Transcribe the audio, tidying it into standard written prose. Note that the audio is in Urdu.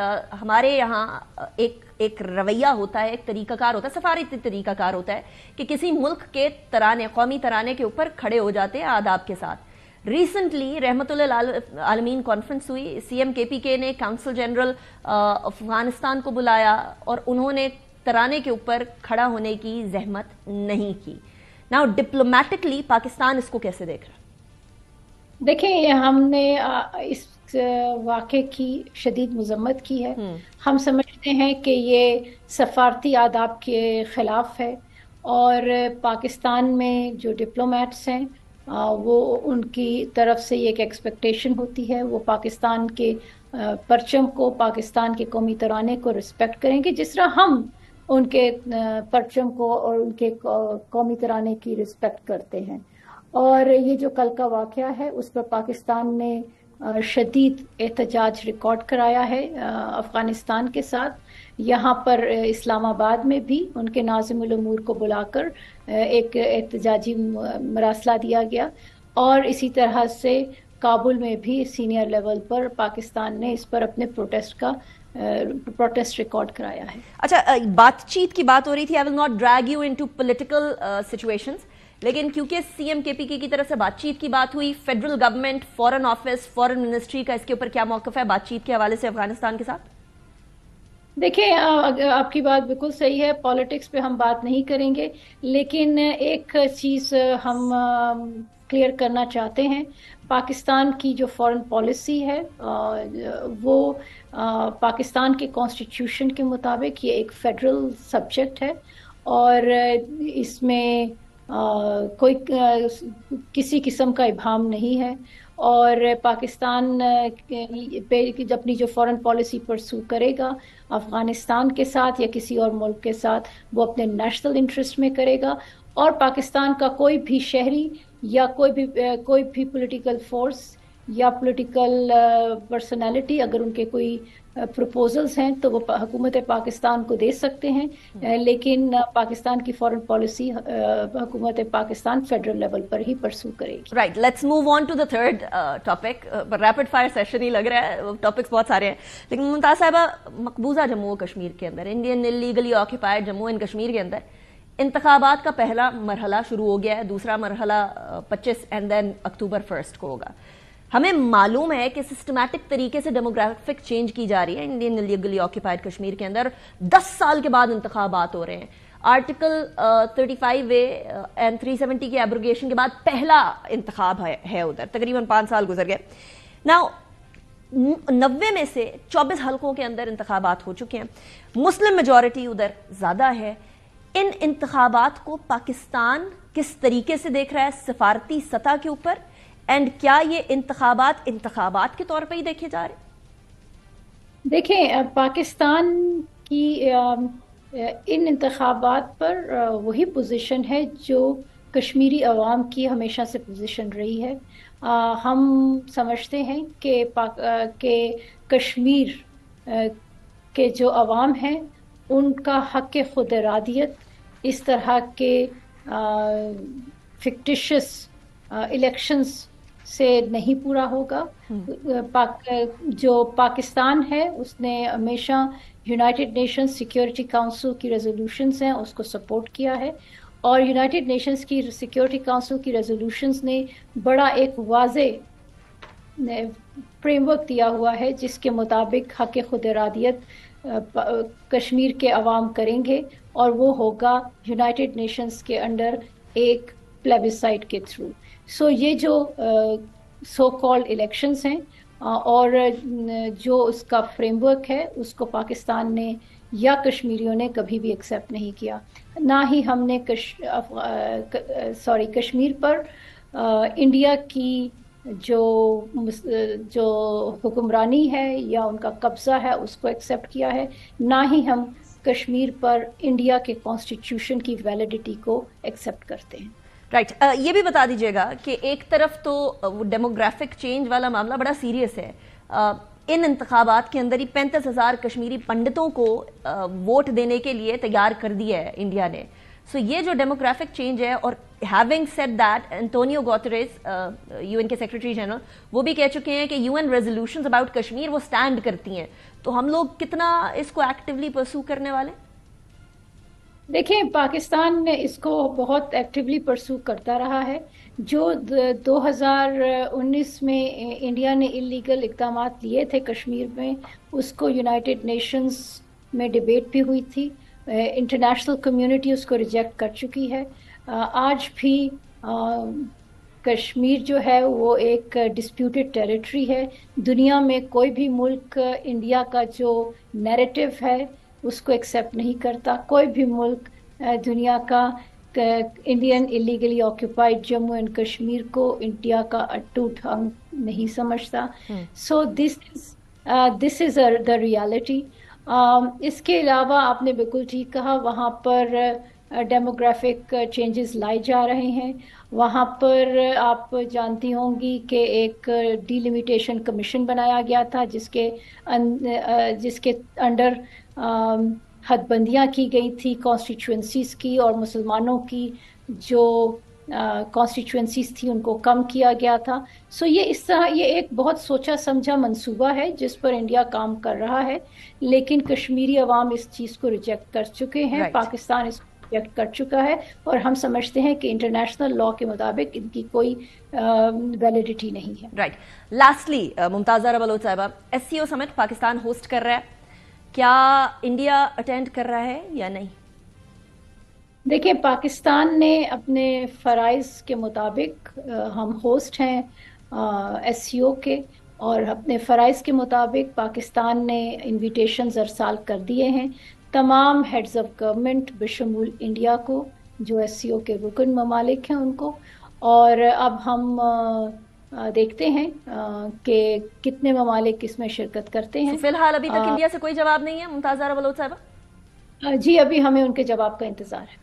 ہمارے یہاں ایک رویہ ہوتا ہے، ایک طریقہ کار ہوتا ہے، سفارتی طریقہ کار ہوتا ہے کہ کسی ملک کے ترانے، قومی ترانے کے اوپر کھڑے ہو جاتے ہیں آداب کے ساتھ۔ ریسنٹلی رحمت اللہ عالمین کانفرنس ہوئی، سی ایم کے پی کے نے کونسل جنرل افغانستان کو بلایا اور انہوں نے ترانے کے اوپر کھڑا ہونے کی زحمت نہیں کی۔ ناؤ ڈپلومیٹکلی پاکستان اس کو کیسے دیکھ رہا؟ دیکھیں، ہم نے اس واقعے کی شدید مذمت کی ہے۔ ہم سمجھتے ہیں کہ یہ سفارتی آداب کے خلاف ہے، اور پاکستان میں جو ڈپلومیٹس ہیں وہ ان کی طرف سے یہ ایک ایکسپیکٹیشن ہوتی ہے، وہ پاکستان کے پرچم کو، پاکستان کے قومی ترانے کو رسپیکٹ کریں گے، جس طرح ہم ان کے پرچم کو اور ان کے قومی ترانے کی رسپیکٹ کرتے ہیں۔ اور یہ جو کل کا واقعہ ہے اس پر پاکستان نے شدید احتجاج ریکارڈ کرایا ہے افغانستان کے ساتھ۔ یہاں پر اسلام آباد میں بھی ان کے ناظم الامور کو بلا کر ایک احتجاجی مراسلہ دیا گیا، اور اسی طرح سے کابل میں بھی سینئر لیول پر پاکستان نے اس پر اپنے پروٹیسٹ ریکارڈ کرایا ہے۔ اچھا، بات چیت کی بات ہو رہی تھی، I will not drag you into political situations، لیکن کیونکہ سی ایم کے پی کی طرف سے بات چیت کی بات ہوئی، فیڈرل گورنمنٹ، فورن آفس، فورن منسٹری کا اس کے اوپر کیا موقف ہے بات چیت کے حوالے سے افغانستان کے ساتھ؟ دیکھیں، آپ کی بات بالکل صحیح ہے، پالیٹکس پہ ہم بات نہیں کریں گے، لیکن ایک چیز ہم کلیئر کرنا چاہتے ہیں۔ پاکستان کی جو فورن پالیسی ہے وہ پاکستان کے کانسٹیٹیوشن کے مطابق یہ ایک فیڈرل سبجیکٹ ہے، اور اس میں کوئی کسی قسم کا ابہام نہیں ہے، اور پاکستان اپنی جو فورن پالیسی پرسو کرے گا افغانستان کے ساتھ یا کسی اور ملک کے ساتھ، وہ اپنے نیشنل انٹرسٹ میں کرے گا، اور پاکستان کا کوئی بھی شہری یا کوئی بھی پولیٹیکل فورس یا پولیٹیکل پرسنالٹی اگر ان کے کوئی پروپوزلز ہیں تو وہ حکومت پاکستان کو دے سکتے ہیں، لیکن پاکستان کی فورن پالیسی حکومت پاکستان فیڈرل لیول پر ہی پرسو کرے گی۔ Right, let's move on to the third topic. Rapid fire session ہی لگ رہا ہے، ٹاپکس بہت سارے ہیں، لیکن ممتاز صاحبہ، مقبوضہ جموں و کشمیر کے اندر، Indian illegally occupied Jammu and Kashmir کے اندر انتخابات کا پہلا مرحلہ شروع ہو گیا ہے، دوسرا مرحلہ 25 اینڈ دین اکتوبر 1 کو ہوگا۔ ہمیں معلوم ہے کہ سسٹمیٹک طریقے سے ڈیموگرافک چینج کی جا رہی ہے انڈین انلیگلی آکیپائڈ کشمیر کے اندر، 10 سال کے بعد انتخابات ہو رہے ہیں۔ آرٹیکل 35A اینڈ 370 کے ایبروگیشن کے بعد پہلا انتخاب ہے ادھر، تقریباً 5 سال گزر گئے۔ ناؤ 90 میں سے 24 حلقوں کے اندر انتخابات ہو چکے ہیں، مسلم میجورٹی ادھر زیادہ ہے۔ ان انتخابات کو پاکستان کس طریقے سے دیکھ رہا ہے سفارتی سطح کے اوپر، اینڈ کیا یہ انتخابات کے طور پہ ہی دیکھے جا رہے ہیں؟ دیکھیں، پاکستان کی ان انتخابات پر وہی پوزیشن ہے جو کشمیری عوام کی ہمیشہ سے پوزیشن رہی ہے۔ ہم سمجھتے ہیں کہ کشمیر کے جو عوام ہیں ان کا حق خود ارادیت اس طرح کے فکٹیشس الیکشنز سے نہیں پورا ہوگا۔ جو پاکستان ہے اس نے ہمیشہ یونائٹڈ نیشنز سیکیورٹی کاؤنسل کی ریزولوشنز ہیں اس کو سپورٹ کیا ہے، اور یونائٹڈ نیشنز کی سیکیورٹی کاؤنسل کی ریزولوشنز نے بڑا ایک واضح فریم ورک دیا ہوا ہے جس کے مطابق حق خود ارادیت کشمیر کے عوام کریں گے، اور وہ ہوگا یونائٹڈ نیشنز کے انڈر ایک پلیبسائٹ کے تھرو۔ سو یہ جو سو کالڈ الیکشنز ہیں اور جو اس کا فریم ورک ہے اس کو پاکستان نے یا کشمیریوں نے کبھی بھی ایکسیپٹ نہیں کیا، نہ ہی ہم نے کشمیر پر انڈیا کی جو حکمرانی ہے یا ان کا قبضہ ہے اس کو ایکسیپٹ کیا ہے، نہ ہی ہم کشمیر پر انڈیا کے کانسٹیٹیوشن کی ویلیڈیٹی کو ایکسیپٹ کرتے ہیں۔ رائٹ، یہ بھی بتا دیجیے گا کہ ایک طرف تو ڈیموگرافک چینج والا معاملہ بڑا سیریس ہے، ان انتخابات کے اندر ہی 35,000 کشمیری پنڈتوں کو ووٹ دینے کے لیے تیار کر دیا ہے انڈیا نے، سو یہ جو ڈیموگرافک چینج ہے، اور having said that, Antonio Guterres U N کے سیکرٹری جنرل وہ بھی کہہ چکے ہیں کہ U N resolutions about Kashmir وہ سٹینڈ کرتی ہیں. تو ہم لوگ کتنا اس کو ایکٹیولی پرسو کرنے والے؟ دیکھیں، پاکستان اس کو بہت ایکٹیولی پرسو کرتا رہا ہے. جو 2019 میں انڈیا نے اللیگل اقدامات لیے تھے کشمیر میں، اس کو یونائٹڈ نیشنز میں ڈیبیٹ بھی ہوئی تھی. انٹرنیشنل کمیونٹی اس کو ریجیکٹ کر چکی ہے. آج بھی کشمیر جو ہے وہ ایک ڈسپیوٹڈ ٹیریٹری ہے. دنیا میں کوئی بھی ملک انڈیا کا جو نیریٹو ہے اس کو ایکسیپٹ نہیں کرتا. کوئی بھی ملک دنیا کا Indian illegally occupied Jammu and Kashmir کو انڈیا کا اٹوٹ انگ نہیں سمجھتا. سو دس از دا ریالٹی. اس کے علاوہ آپ نے بالکل ٹھیک کہا، وہاں پر ڈیموگرافک چینجز لائے جا رہے ہیں. وہاں پر آپ جانتی ہوں گی کہ ایک ڈیلیمیٹیشن کمیشن بنایا گیا تھا جس کے انڈر حد بندیاں کی گئی تھی کانسٹیچوئنسیز کی، اور مسلمانوں کی جو کانسٹیچوئنسیز تھی ان کو کم کیا گیا تھا. سو یہ اس طرح یہ ایک بہت سوچا سمجھا منصوبہ ہے جس پر انڈیا کام کر رہا ہے، لیکن کشمیری عوام اس چیز کو ریجیکٹ کر چکے ہیں. پاکستان اس کو ریجیکٹ کر چکا ہے، اور ہم سمجھتے ہیں کہ انٹرنیشنل لا کے مطابق ان کی کوئی ویلیڈیٹی نہیں ہے. رائٹ. لاسٹلی ممتازہ بلوچ صاحبہ، ایس سی او سمٹ پاکستان ہوسٹ کر رہا ہے، کیا انڈیا اٹینڈ کر رہا ہے یا نہیں؟ دیکھیں، پاکستان نے اپنے فرائض کے مطابق، ہم ہوسٹ ہیں ایس سی او کے، اور اپنے فرائض کے مطابق پاکستان نے انویٹیشنز ارسال کر دیے ہیں تمام ہیڈز آف گورنمنٹ بشمول انڈیا کو، جو ایس سی او کے رکن ممالک ہیں ان کو. اور اب ہم دیکھتے ہیں کہ کتنے ممالک اس میں شرکت کرتے ہیں. فی الحال ابھی تک انڈیا سے کوئی جواب نہیں ہے ممتازہ بلوچ صاحبہ؟ جی، ابھی ہمیں ان کے جواب کا انتظار ہے.